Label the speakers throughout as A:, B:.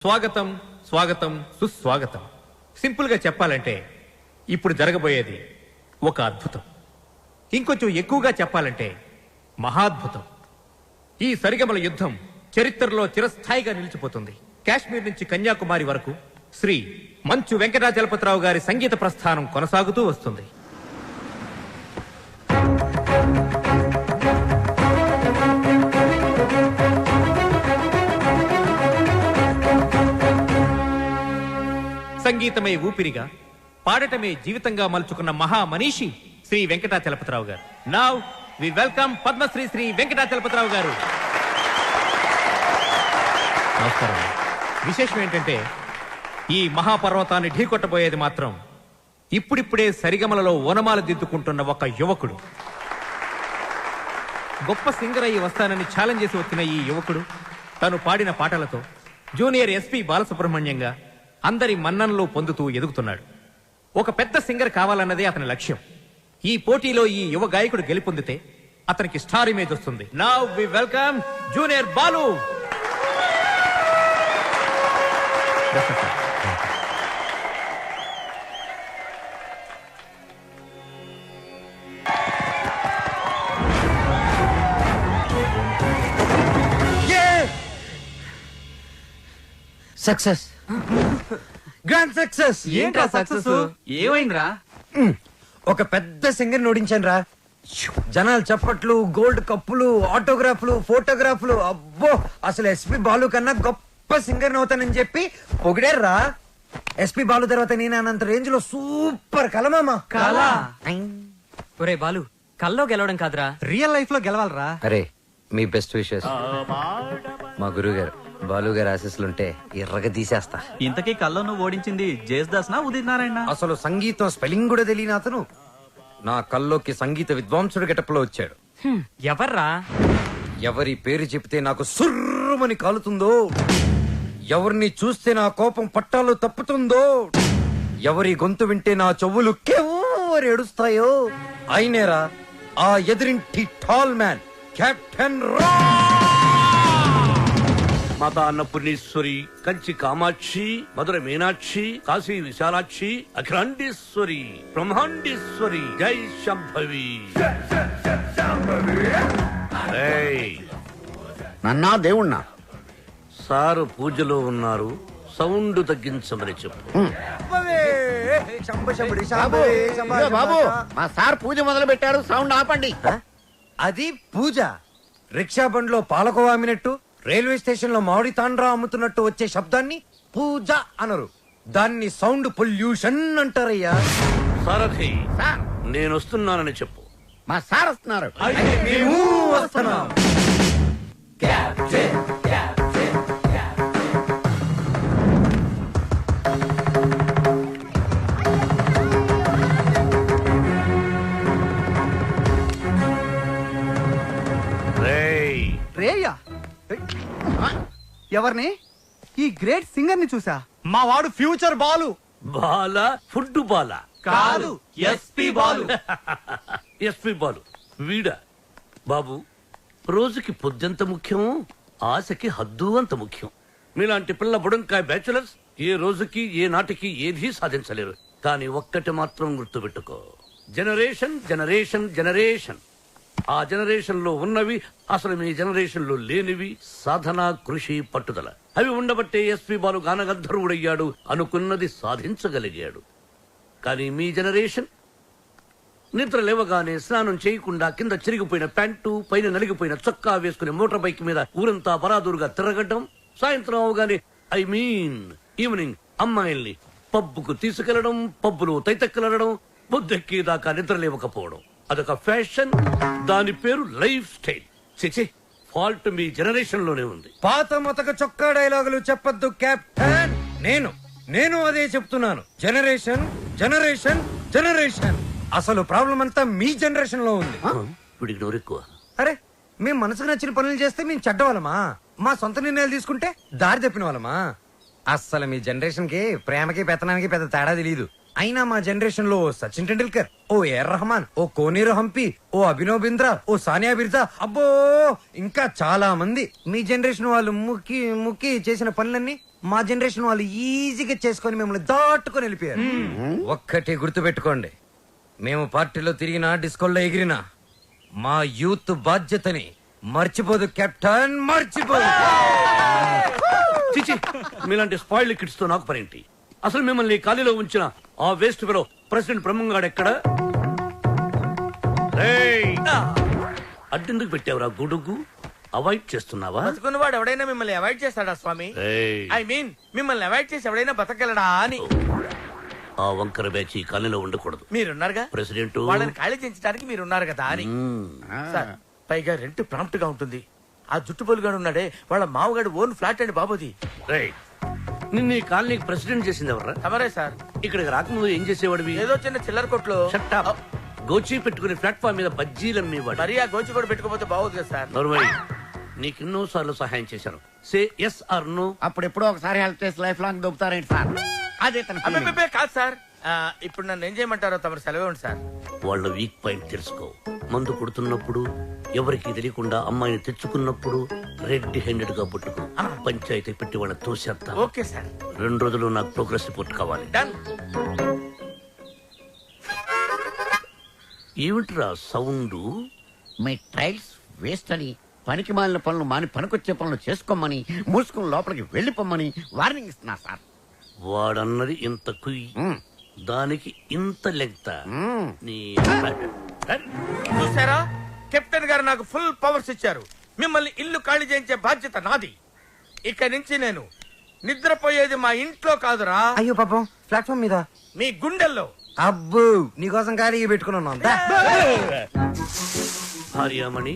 A: స్వాగతం స్వాగతం సుస్వాగతం. సింపుల్ గా చెప్పాలంటే ఇప్పుడు జరగబోయేది ఒక అద్భుతం. ఇంకొంచెం ఎక్కువగా చెప్పాలంటే మహాద్భుతం. ఈ సరిగమల యుద్ధం చరిత్రలో చిరస్థాయిగా నిలిచిపోతుంది. కాశ్మీర్ నుంచి కన్యాకుమారి వరకు శ్రీ మంచు వెంకటాచలపతిరావు గారి సంగీత ప్రస్థానం కొనసాగుతూ వస్తుంది. సంగీతమే ఊపిరిగా, పాడటమే జీవితంగా మలుచుకున్న మహా మనీషి శ్రీ వెంకటాచలపతిరావు గారు. Now we welcome Padmashri Shri Venkatachalapathirao గారు. నమస్కారం. విశేషం ఏంటంటే ఈ మహాపర్వతాన్ని ఢీకొట్టబోయేది మాత్రం ఇప్పుడిప్పుడే సరిగమలలో ఓనమాలు దిద్దుకుంటున్న ఒక యువకుడు. గొప్ప సింగర్ అయ్యి వస్తానని ఛాలెంజ్ చేసి వచ్చిన ఈ యువకుడు తను పాడిన పాటలతో జూనియర్ ఎస్పీ బాలసుబ్రహ్మణ్యంగా అందరి మన్ననలు పొందుతూ ఎదుగుతున్నాడు. ఒక పెద్ద సింగర్ కావాలన్నదే అతని లక్ష్యం. ఈ పోటీలో ఈ యువ గాయకుడు గెలుపొందితే అతనికి స్టార్ ఇమేజ్ వస్తుంది. Now we welcome junior Balu.
B: Success, grand success.
C: ఏంట్రా సక్సెస్? ఏమైందిరా?
B: ఒక పెద్ద సింగర్ ఓడించాను రా. జనాలు చప్పట్లు, గోల్డ్ కప్పులు, ఆటోగ్రాఫ్లు, ఫోటోగ్రాఫ్లు. అబ్బో, అసలు ఎస్పి బాలు కన్నా గొప్ప సింగర్ అవుతానని చెప్పి పొగిడారా. ఎస్పి బాలు తర్వాత నేను అనంత రేంజ్ లో సూపర్ కలమామా.
C: కళ? ఒరే బాలు, కల్లో గెలవడం కాదురా,
D: రియల్ లైఫ్ లో గెలవాలరా.
B: అరే, మీ బెస్ట్ విషెస్. మా గురువు గారు బాలు గారు ఆశీస్సులుంటే ఎర్రగా తీసేస్తా.
D: ఇంతకీ కల్లో నువ్వు ఓడించింది జేస్దాస్ నా ఉదిత్ నారాయణ?
B: అసలు సంగీతం స్పెల్లింగ్ కూడా తెలియని అతను నా కల్లోకి సంగీత విద్వాంసుడు గెటప్లో వచ్చాడు.
C: ఎవర్రా?
B: ఎవరి పేరు చెప్తే నాకు సుర్రుమని కాలుతుందో, ఎవరిని చూస్తే నా కోపం పట్టాలు తప్పుతుందో, ఎవరి గొంతు వింటే నా చెవులు కెవ్వరు ఏడుస్తాయో అయినేరా ఆ ఎదురింటి టాల్ మ్యాన్, కెప్టెన్ రా.
E: మాతా అన్నపూర్ణేశ్వరి, కంచి కామాక్షి, మధుర మీనాక్షి, కాశీ విశాలాక్షి, అఖిలాండేశ్వరి, బ్రహ్మాండేశ్వరి, జై శంభవి.
F: నన్నా దేవుణ్ణా?
E: సారు పూజలో ఉన్నారు, సౌండ్ తగ్గించమని చెప్పు.
F: ఇదిగో బాబు, మా సార్ పూజ మొదలు పెట్టారు, సౌండ్ ఆపండి.
B: అది పూజ. రిక్షా బండ్లో పాలకోవా అమ్మినట్టు, రైల్వే స్టేషన్ లో మామిడి తాండ్రా అమ్ముతున్నట్టు వచ్చే శబ్దాన్ని పూజ అనరు, దాన్ని సౌండ్ పొల్యూషన్ అంటారయ్యా.
E: సారథి,
F: సార్,
E: నేను వస్తున్నానని చెప్పు.
F: మా సార్ వస్తున్నారు.
B: మేము వస్తున్నాం.
E: రేయ్,
D: రేయ్యా, ఎవరిని? ఈ గ్రేట్ సింగర్ ని చూసా. మా వాడు ఫ్యూచర్ బాలు.
E: బాల ఫుడ్ బాల
D: కాదు, ఎస్పి బాలు.
E: ఎస్పి బాలు వీడా? బాబు, రోజుకి పొద్దెంత ముఖ్యం, ఆశకి హద్దు అంత ముఖ్యం. మీలాంటి పిల్ల బుడంకాయ బ్యాచులర్స్ ఏ రోజుకి ఏ నాటికి ఏదీ సాధించలేరు. కానీ ఒక్కటి మాత్రం గుర్తుపెట్టుకో, జనరేషన్ జనరేషన్ జనరేషన్. ఆ జనరేషన్ లో ఉన్నవి అసలు మీ జనరేషన్ లో లేనివి సాధన, కృషి, పట్టుదల. అవి ఉండబట్టే ఎస్పి బాలు గానగంధర్వుడయ్యాడు, అనుకున్నది సాధించగలిగాడు. కానీ మీ జనరేషన్ నిద్ర లేవగానే స్నానం చేయకుండా కింద చిరిగిపోయిన ప్యాంటు, పైన నలిగిపోయిన చొక్కా వేసుకుని మోటార్ బైక్ మీద ఊరంతా బరాదూరుగా తిరగడం, సాయంత్రం అవగానే ఈవినింగ్ అమ్మాయిల్ని పబ్బుకు తీసుకెళ్లడం, పబ్బులో తైతెక్కలడం, బుద్ధెక్కి దాకా నిద్ర లేవకపోవడం, అదొక ఫ్యాషన్. దాని పేరు లైఫ్ స్టైల్. చిచి, ఫాల్ట్ మీ జనరేషన్ లోనే ఉంది.
B: పాత మొతక చొక్కా డైలాగులు చెప్పొద్దు కెప్టెన్. నేను అదే చెప్తున్నాను. Generation generation generation. అసలు ప్రాబ్లం అంతా మీ జనరేషన్ లో ఉంది.
E: వీడికి నోరెక్కువ.
B: అరే, మేము మనసుకు నచ్చిన పనులు చేస్తే మేము చెడ్డవాళ్ళమా? మా సొంత నిర్ణయాలు తీసుకుంటే దారి తప్పిన వాళ్ళమా? అస్సలు మీ జనరేషన్ కి ప్రేమకి పెత్తనానికి పెద్ద తేడా తెలియదు. అయినా మా జనరేషన్ లో సచిన్ టెండూల్కర్, ఓ ఏఆర్ రెహమాన్, ఓ కోనేరు హంపి, ఓ అభినవ్ బింద్రా, ఓ సానియా బిర్జా, అబ్బో ఇంకా చాలా మంది. మీ జనరేషన్ వాళ్ళు ముక్కి చేసిన పనులన్నీ మా జనరేషన్ వాళ్ళు ఈజీగా చేసుకొని మిమ్మల్ని దాటుకొని వెళ్ళిపోయారు. ఒక్కటి గుర్తుపెట్టుకోండి, మేము పార్టీలో తిరిగినా డిస్కోల్లో ఎగిరినా మా యూత్ బాధ్యతని మర్చిపోదు కెప్టెన్, మర్చిపోదు.
E: చిచి, మీలాంటి స్పాయిల్డ్ కిడ్స్ తో నాకు పనేంటి? అసలు మిమ్మల్ని ఖాళీలో ఉంచిన ఆ వేస్ట్ ఫెలో ప్రెసిడెంట్ బ్రహ్మంగాడు ఎక్కడ? రేయ్! అడ్డెందుకు పెట్టావురా గుడుగు? అవాయిడ్ చేస్తున్నావా?
F: బతుకున్నవాడు ఎవడైనా మిమ్మల్ని అవాయిడ్ చేస్తాడా స్వామి?
E: రేయ్!
F: ఐ మీన్ మిమ్మల్ని అవాయిడ్ చేసి ఎవడైనా బతకగలడా అని.
E: ఆ వంకర బ్యాచ్ ఈ ఖాళీలో ఉండకూడదు.
F: మీరున్నారుగా,
E: ప్రెసిడెంట్
F: వాళ్ళని ఖాళీ చేయించడానికి మీరున్నారు కదా అని. సార్, పైగా రెంట్ ప్రాంప్ట్ గా ఉంటుంది. ఆ జుట్టు పొలుగాడు ఉన్నాడే, వాళ్ళ మామగాడు ఓన్ ఫ్లాట్ అండి బాబుది.
E: రేయ్! నిన్ను ఈ కాలనీకి ప్రెసిడెంట్ చేసింది ఎవర్రా?
F: తమరే సార్.
E: ఇక్కడికి రాకముందు ఏం చేసేవాడివి?
F: ఏదో చిన్న చిల్లర కొట్లో.
E: Shut up. గోచి పెట్టుకుని ప్లాట్ఫామ్ మీద బజ్జీలు అమ్మేవాడు.
F: మరి ఆ గోచి కూడా పెట్టుకోపోతే బాగోదు కదా సార్.
E: నోర్మై, నీకెన్నో సార్లు సహాయం చేశాను. Say yes or no.
F: అప్పుడెప్పుడో ఒకసారి హెల్ప్ చేసి లైఫ్ లాంగ్ దొబ్బుతారేంటి సార్? అదే కాదు సార్. ఇప్పుడు నన్ను ఏం చేయమంటారో తమరు సెలవు ఉంది సార్.
E: వాళ్ళ వీక్ పాయింట్ తెలుసుకో. మందు కొడుతున్నప్పుడు, ఎవరికి తెలియకుండా అమ్మాయిని తెచ్చుకున్నప్పుడు రెడ్ హ్యాండెడ్ గా పట్టుకో. పంచాయతీ పెట్టి వాళ్ళని తోసేస్తా.
F: Okay sir.
E: 2 రోజులు నాకు ప్రోగ్రెస్ రిపోర్ట్ కావాలి.
F: డన్.
E: ఏమిట్రా సౌండ్?
G: మీ ట్రైల్స్ వేస్ట్ అని, పనికి మాలిన పనులు మాని పనికొచ్చే పనులు చేసుకోమని, మూసుకుని లోపలికి వెళ్ళిపోమ్మని వార్నింగ్ ఇస్తున్నా సార్.
E: వాడన్నది ఇంత కుయ్, దానికి ఇంత లెంగ్త. నీ
F: చూసారా, కెప్టెన్ గారు నాకు ఫుల్ పవర్స్ ఇచ్చారు. మిమ్మల్ని ఇల్లు ఖాళీ చేయించే బాధ్యత నాది. ఇక నుంచి నేను నిద్రపోయేది మా ఇంట్లో కాదురా,
B: అయ్యో పాపం, ప్లాట్ఫామ్ మీద.
F: మీ గుండెల్లో.
B: అబ్బు, నీకోసం ఖాళీ పెట్టుకున్నాను.
E: భార్యామణి,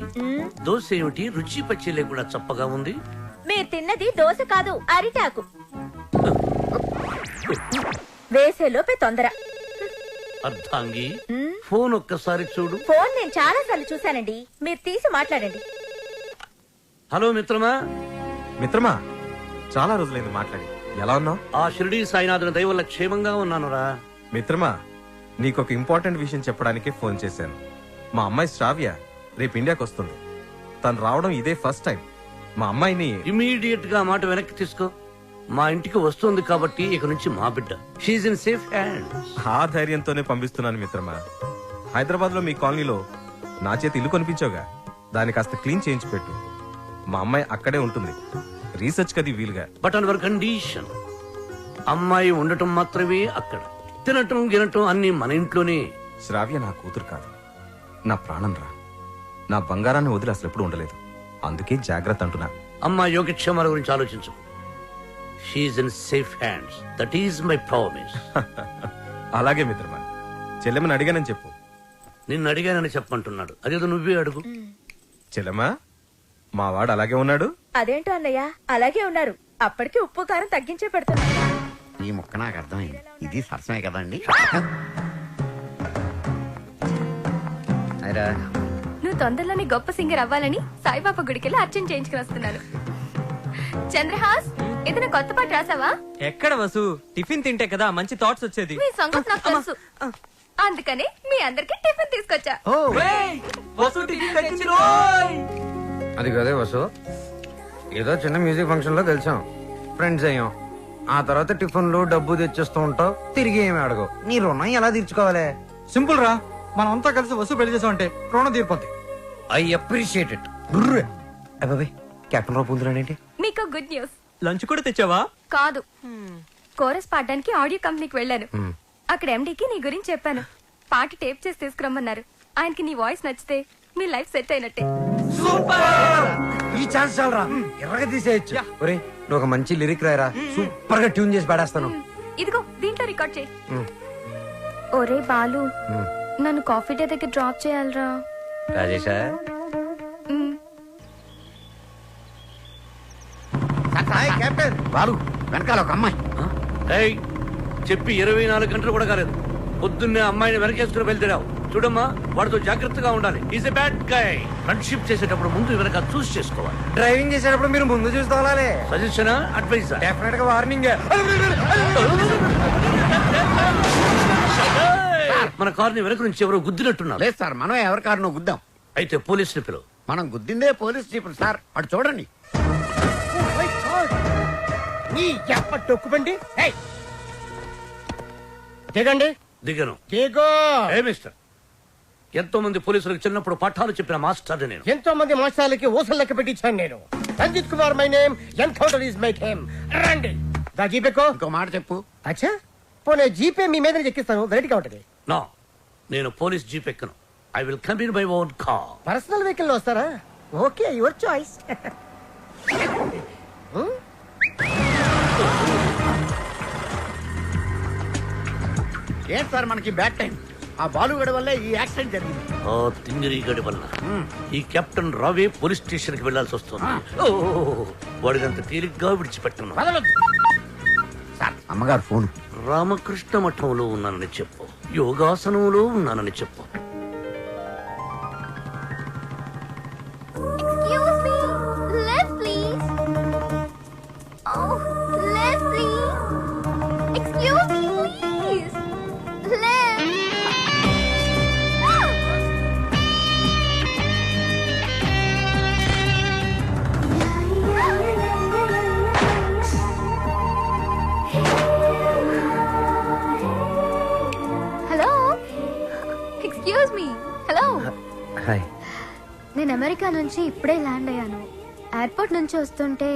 E: దోశ ఏమిటి రుచి పచ్చి లేకుండా చప్పగా ఉంది?
H: మీరు తిన్నది దోశ కాదు, అరిటాకు. వేసేలోపే తొందర.
E: అర్థాంగి, ఫోన్ ఒక్కసారి చూడు.
H: ఫోన్ నేను చాలా సార్లు చూశానండి, మీరు తీసి మాట్లాడండి.
E: హలో మిత్రమా.
I: మిత్రమా, చాలా రోజులైంది మాట్లాడి. ఎలా ఉన్నావు?
E: ఆ షిరిడి సాయినాథుని దయ వల్ల క్షేమంగా ఉన్నానురా.
I: మిత్రమా, నీకొక ఇంపార్టెంట్ విషయం చెప్పడానికే ఫోన్ చేశాను. మా అమ్మాయి శ్రావ్య రేపు ఇండియాకి వస్తుంది. తను రావడం ఇదే ఫస్ట్ టైం. మా అమ్మాయిని
E: ఇమీడియట్ గా మాట వెనక్కి తీసుకో. మా ఇంటికి వస్తుంది కాబట్టి ఇక నుంచి మా బిడ్డ. She's in safe hand.
I: ఆ ధైర్యంతోనే పంపిస్తున్నాను మిత్రమా. హైదరాబాద్ లో మీ కాలనీలో నా చేతి ఇల్లు కొనిపించావుగా, దాన్ని కాస్త క్లీన్ చేయించి పెట్టు. మా అమ్మాయి అక్కడే ఉంటుంది, రీసెర్చ్ కది వీలుగా.
E: బట్ ఆన్ అవర్ కండిషన్, అమ్మాయి ఉండటం మాత్రమే అక్కడ, తినటం గినటం అన్ని మన ఇంట్లోనే.
I: శ్రావ్య నా కూతురు కాదు, నా ప్రాణం రా. నా బంగారాన్ని వదిలి అసలు ఎప్పుడు ఉండలేదు. అందుకే జాగ్రత్త అంటున్నా.
E: అమ్మాయి యోగక్షేమాల గురించి ఆలోచించు. She's in safe hands. That is my promise.
I: అలాగే మిత్రమా, చెల్లెమ్మని అడిగానని చెప్పు.
E: నిన్ను అడిగానని చెప్పంటున్నాడు, అదేదో నువ్వే అడుగు.
I: చెల్లెమ్మా, మా వాడు అలాగే ఉన్నాడు.
H: అదేంటో అన్నయ్య, అలాగే ఉన్నారు. అప్పటికి ఉప్పు కారం తగ్గించే పెడుతున్నా.
G: ఈ ముక్క నాకు అర్థమైంది. ఇది సరసమే కదండి.
J: నువ్వు తొందరలోనే గొప్ప సింగర్ అవ్వాలని సాయిబాబా గుడికెళ్ళి అర్చన చేయించుకుని వస్తున్నాను. చంద్రహాస్, ఏదైనా కొత్త పాట రాసావా?
C: ఎక్కడ వసు, టిఫిన్ తింటే కదా మంచి థాట్స్ వచ్చేది.
J: మీ సంగతి నాకు తెలుసు, అందుకనే మీ అందరికి టిఫిన్ తీసుకొచ్చా.
B: అది కదే వసు, ఏదో చిన్న మ్యూజిక్ ఫంక్షన్ లో కలిసాం, ఫ్రెండ్స్ అయ్యాం. ఆ తర్వాత టిఫిన్లు డబ్బు తెచ్చేస్తూ ఉంటావు, తిరిగి ఏమి అడగవు. నీ రుణం ఎలా తీర్చుకోవాలి?
D: సింపుల్ రా, మనం అంతా కలిసి వస్తు పెళ్లి చేసామంటే రుణం తీరిపోద్ది.
B: I appreciate it. అబ్బాయి, కెప్టెన్ రావు పూందురాడేంటి?
J: మీకు గుడ్ న్యూస్.
C: లంచ్ కూడా తెచ్చావా?
J: కాదు, కోరస్ పాడడానికి ఆడియో కంపెనీకి వెళ్ళాను. అక్కడ ఎండీకి నీ గురించి చెప్పాను. పాట టేప్ చేసి తీసుకురమ్మన్నారు. ఆయనకి నీ వాయిస్ నచ్చితే మీ లైఫ్ సెట్ అయినట్టే.
B: ఈ ఛాన్స్ చాలరా, ఎర్రగా తీసేయచ్చు. ఒరే, నువ్వు ఒక మంచి లిరిక్ రాయరా, సూపర్ గా ట్యూన్ చేసి పాడేస్తాను.
J: ఇదిగో దీంట్లో రికార్డ్ చేయి. ఒరే బాలు, నన్ను కాఫీ డే దగ్గర డ్రాప్ చేయాలరా.
B: రాజేశా,
G: కెప్టెన్ బాలు, వెనకాల ఒక అమ్మాయి.
E: ఏయ్, చెప్పి 24 గంటలు కూడా కాలేదు, పొద్దున్నే అమ్మాయిని వెనకేసుకుని వెళ్తున్నావు. చూడమ్మా, వాడితో జాగ్రత్తగా ఉండాలి. Is a bad guy. Friendship చేసేటప్పుడు ముందు వెనక చూస్ చేసుకోవాలి.
B: డ్రైవింగ్ చేసేటప్పుడు మీరు ముందు చూసుకోవాలి.
E: సజెషనా, అడ్వైజా?
B: డెఫినెట్ గా వార్నింగ్.
E: మన కార్ని వెనక నుంచి ఎవరో గుద్దినట్టున్నారు.
G: లేదు సార్, మనం ఎవరి కారునో గుద్దాం.
E: అయితే పోలీసులు పిలువు.
G: మనం గుద్దిందే పోలీస్ జీపులు సార్, అటు చూడండి.
F: నీ ఎప్ప టొక్కుబండి దిగండి
E: దిగను
F: దిగో
E: ఏ మిస్టర్, ఎంతో మంది పోలీసులకు చిన్నప్పుడు పాఠాలు చెప్పిన మాస్టర్ నేను.
F: ఎంతో మంది మోసాలకి ఊసలు లెక్క పెట్టించాను నేను. Ranjith Kumar my name, encounter is my game. రండి దా జీపేకో.
G: ఇంకో మాట చెప్పు.
F: అచ్చా పోనీ జీపే మీ మీద ఎక్కిస్తాను, వెరైటీగా ఉంటది.
E: నో, నేను పోలీస్ జీప్ ఎక్కను. I will come in my own car.
F: Personal vehicle లో వస్తారా? Okay, your choice.
G: ఏంటి సార్ మనకి బ్యాడ్ టైం? ఆ బాలుగడ వల్లే ఈ యాక్సిడెంట్ జరిగింది.
E: ఆ తింగిరి గడి వల్ల ఈ కెప్టెన్ రావే పోలీస్ స్టేషన్ కి వెళ్లాల్సి వస్తుంది. వాడినంత తేలిగ్గా విడిచిపెట్టను.
G: సార్ అమ్మగారు ఫోన్.
E: రామకృష్ణ మఠంలో ఉన్నానని చెప్పు, యోగాసనంలో ఉన్నానని చెప్పు.
J: Excuse me. Left, please. Oh, left, please. Excuse me, please. Left. Hello excuse me. Hello,
B: hi.
J: నేను అమెరికా నుంచి ఇప్పుడే ల్యాండ్ అయ్యాను. ఎయిర్పోర్ట్ నుంచి వస్తుంటే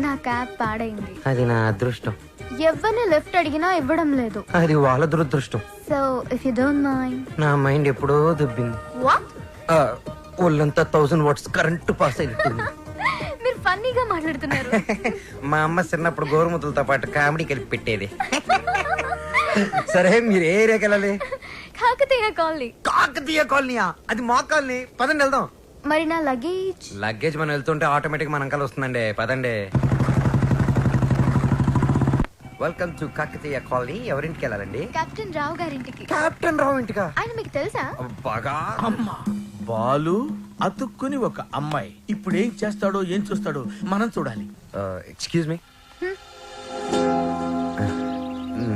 J: నా క్యాబ్ పాడైంది.
B: అది నా అదృష్టం.
J: ఎవరిని లెఫ్ట్ అడిగినా ఇవ్వడం లేదు.
B: అది వాళ్ళ దురదృష్టం.
J: So if you don't mind.
B: నా మైండ్ ఎప్పుడో దుబ్బింది.
J: వాట్?
B: ఒళ్ళంతా 1000 వాట్స్ కరెంటు పాస్ అయినట్టుంది.
J: మీరు ఫన్నీగా మాట్లాడుతున్నారు.
B: మా అమ్మ చిన్నప్పుడు గోరుముతులతో పాటు కామెడీ కలిపి పెట్టేది. సరే, మీరు ఏ ఏరియాకి వెళ్ళాలి?
J: కాకతీయ కాలనీ.
B: కాకతీయ కాలనీయా? అది మా కాలనీ. పదండి వెళ్దాం.
J: మరి నా లగేజ్?
B: లగేజ్ మనం వెళ్తుంటే ఆటోమేటిక్ మన అంకల్ వస్తుందండి. పదండి. Welcome to Kakatiya colony. ఎవరింటికి వెళ్ళాలండి?
J: కెప్టెన్ రావు గారింటికి.
B: కెప్టెన్ రావు ఇంటికా?
J: ఆయన మీకు తెలుసా?
B: బాగా.
F: అమ్మా బాలు అతుక్కుని ఒక అమ్మాయి. ఇప్పుడు ఏం చేస్తాడో ఏం చూస్తాడో మనం చూడాలి.
B: ఎక్స్క్యూజ్ మీ,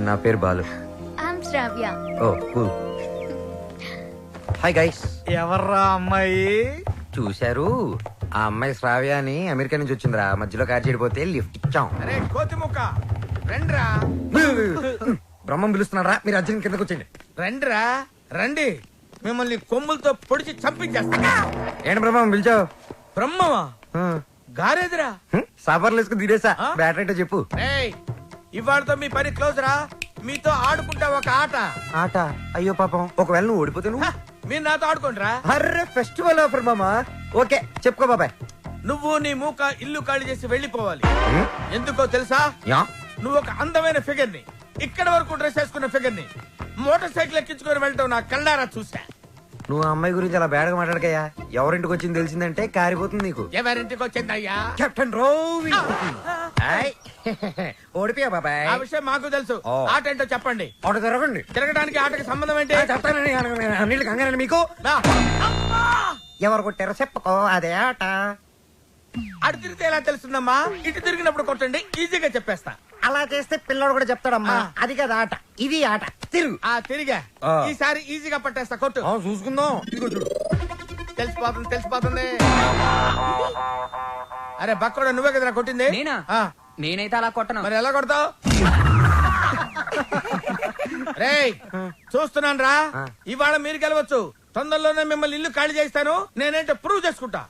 B: నా పేరు Balu.
J: I'm Shravya.
B: Oh cool. Hi guys.
D: ఎవర్రా అమ్మాయి?
B: చూశారు, ఆ అమ్మాయి శ్రావ్య అని అమెరికా నుంచి వచ్చిందిరా. మధ్యలో కార్ చెడిపోతే లిఫ్ట్ ఇచ్చాం.
F: అరే కోతి ముక్క రండిరా.
B: బ్రహ్మం పిలుస్తున్నారా? మీరు అర్జున్ కిందకు వచ్చేయండి.
F: రండిరా రండి, మిమ్మల్ని కొమ్ములతో పొడిచి చంపించేస్తా.
B: ఏంటి బ్రహ్మం పిలిచావు?
F: బ్రహ్మమా? గారేదిరా.
B: సాఫర్లు వేసుకుని తీరేసా. బ్యాటరీ చెప్పు.
F: ఏయ్, ఇవాళతో మీ పని క్లోజ్ రా. మీతో ఆడుకుంటా ఒక ఆట.
B: ఆట? అయ్యో పాపం, ఒకవేళ నువ్వు ఓడిపోతే నువ్వు?
F: మీరు నాతో ఆడుకుంటారా?
B: అర్రే, ఫెస్టివల్ ఆఫర్ మామా. ఓకే, చెప్పుకో బాబాయ్.
F: నువ్వు నీ మూక ఇల్లు ఖాళీ చేసి వెళ్ళిపోవాలి. ఎందుకో తెలుసా?
B: యా.
F: నువ్వు ఒక అందమైన ఫిగర్ ని, ఇక్కడ వరకు డ్రెస్ వేసుకున్న ఫిగర్ ని మోటార్ సైకిల్ ఎక్కించుకొని వెళ్ళటం నా కళ్ళారా చూసా.
B: నువ్వు ఆ అమ్మాయి గురించి అలా బేడగా మాట్లాడకయ్యా. ఎవరింటికి వచ్చింది తెలిసిందంటే కారిపోతుంది నీకు.
F: ఎవరింటికి వచ్చిందయ్యా?
B: కెప్టెన్ రోవి. ఓడిపోయా బాబాయ్.
F: ఆ విషయం మాకు తెలుసు. ఆట ఏంటో చెప్పండి.
B: ఆట తిరగండి.
F: తిరగడానికి ఆటకి సంబంధం ఏంటి?
B: చెప్తానండి. అన్నిటికి కంగారండి మీకు.
F: రా. అమ్మా!
B: ఎవరు కొట్టారో చెప్పుకో, అదే ఆట.
F: అటు తిరిగితే ఎలా తెలుస్తుందమ్మా? ఇటు తిరిగినప్పుడు కొట్టండి, ఈజీగా చెప్పేస్తా.
B: అలా చేస్తే పిల్లడు కూడా చెప్తాడమ్మా. అది కదా ఆట, ఇది ఆట. తిరుగు.
F: తిరిగా. ఈసారి ఈజీగా పట్టేస్తా, కొట్టు.
B: చూసుకుందాం. ఇదిగో చూడు.
F: తెలిసిపోతుంది తెలిసిపోతుంది. అరే బక్కడా, నువ్వే కదరా కొట్టింది?
C: నేనా? నేనైతే అలా కొట్టను.
F: మరి ఎలా కొడతావు? రేయ్, చూస్తున్నాను రా. ఇవాళ మీరు గెలవచ్చు. తొందరలోనే మిమ్మల్ని ఇల్లు ఖాళీ చేస్తాను. నేనేంటో ప్రూవ్ చేసుకుంటా.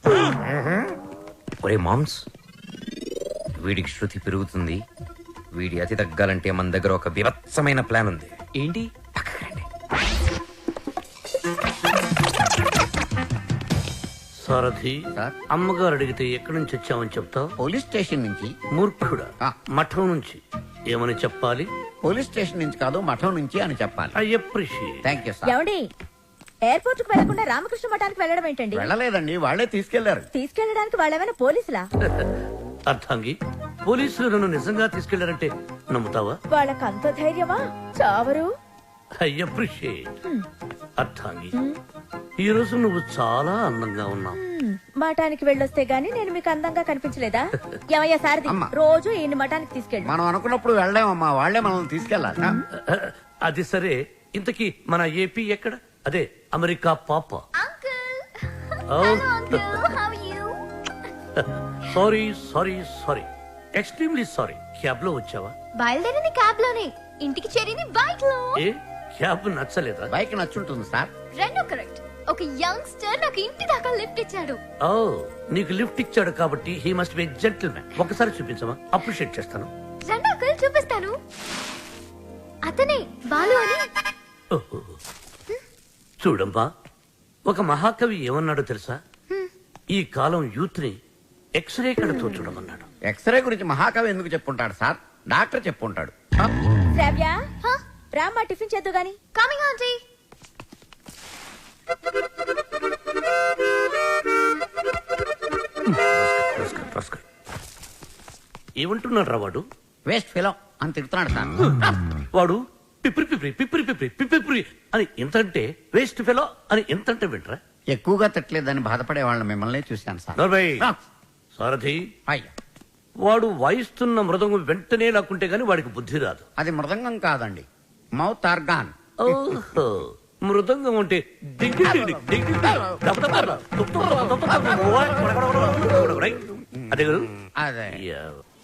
B: ఒరే మామ్స్, వీడికి శృతి పెరుగుతుంది. వీడి అతి తగ్గాలంటే మన దగ్గర ఒక వివత్సమైన ప్లాన్ ఉంది.
C: ఏంటి?
E: సారథి,
G: సార్?
E: అమ్మగారు అడిగితే ఎక్కడి నుంచి వచ్చామని చెప్తావు?
G: పోలీస్ స్టేషన్ నుంచి.
E: మూర్ఖుడా,
G: ఆ.
E: మఠం నుంచి ఏమని చెప్పాలి?
G: పోలీస్ స్టేషన్ నుంచి కాదు, మఠం నుంచి అని చెప్పాలి.
E: I appreciate.
G: Thank you sir.
H: ఏమండి, ఎయిర్పోర్ట్ కు వెళ్లకుండా రామకృష్ణ మఠానికి వెళ్ళడం ఏంటండి?
G: వెళ్ళలేదండి, వాళ్ళే తీసుకెళ్లారు.
H: తీసుకెళ్ళడానికి వాళ్ళేమైనా పోలీసులా?
E: అర్థంగి, పోలీసులు నన్ను నిజంగా తీసుకెళ్లారంటే నమ్ముతావా?
H: వాళ్ళకి అంత ధైర్యమా? చావరు.
E: I appreciate. అర్థంగి, ఈ రోజు నువ్వు చాలా అందంగా ఉన్నావు.
H: మఠానికి వెళ్ళొస్తే గానీ నేను మీకు అందంగా కనిపించలేదా? ఏమయ్యా సారథి,
G: అమ్మా.
H: రోజు ఈయన మఠానికి తీసుకెళ్ళి.
G: మనం అనుకున్నప్పుడు వెళ్ళామమ్మా, వాళ్ళే మనల్ని తీసుకెళ్లాలి.
E: అది సరే, ఇంతకీ మన ఏపీ ఎక్కడ? అదే అమెరికా పాప. Sorry sorry sorry, extremely sorry. Cab లో వచ్చావా?
J: బయలుదేరింది క్యాబ్ లోనే, ఇంటికి చేరింది బైక్ లో.
E: ఏ క్యాబ్ నచ్చలేదా?
G: బైక్ నచ్చుంటుంది సార్.
J: రెండు కరెక్ట్. ఒక యంగ్స్టర్ నాకు ఇంటి దాకా లిఫ్ట్ ఇచ్చాడు.
E: ఓ నీకు లిఫ్ట్ ఇచ్చాడు కాబట్టి హీ మస్ట్ బి జెంటిల్మెన్. ఒకసారి చూపించమా, అప్రిషియేట్ చేస్తాను.
J: రెండు అంకుల్ చూపిస్తాను. అతనే బాలు అని.
E: ఓహో. చూడమ్మా, ఒక మహాకవి ఏమన్నాడో తెలుసా? ఈ కాలం యూత్ ని ఎక్స్రే కడతో చూడమన్నాడు.
G: ఎక్స్రే గురించి మహాకవి ఎందుకు చెప్పుంటాడు సార్? డాక్టర్ చెప్పుంటాడు.
H: శ్రావ్య రామ్మా టిఫిన్ చేద్దు గాని.
J: Coming aunty.
E: ఏమంటున్నాడు రా వాడు?
G: వేస్ట్ ఫిలో అని తిడుతున్నాడు సార్.
E: వాడు పిప్రి పిప్రి పిప్రి పిప్రి పిప్రి అని ఎంతంటే వేస్ట్ ఫెలో అని ఎంతంటే వింటరా?
G: ఎక్కువగా తిట్టలేదని బాధపడే వాళ్ళని మిమ్మల్ని చూశాను సార్.
E: నర్మయ్, సారథి,
G: అయ్యా,
E: వాడు వాయిస్తున్న మృదంగం వెంటనే లాక్కుంటే గాని వాడికి బుద్ధి రాదు.
G: అది మృదంగం కాదండి, మౌత్ ఆర్గాన్.
E: ఓహో, మృదంగం అంటే డింగి డింగి డింగి దబ దబ దబ దబ దబ దబ దబ దబ. అదే కదా?
G: అదే
E: యా.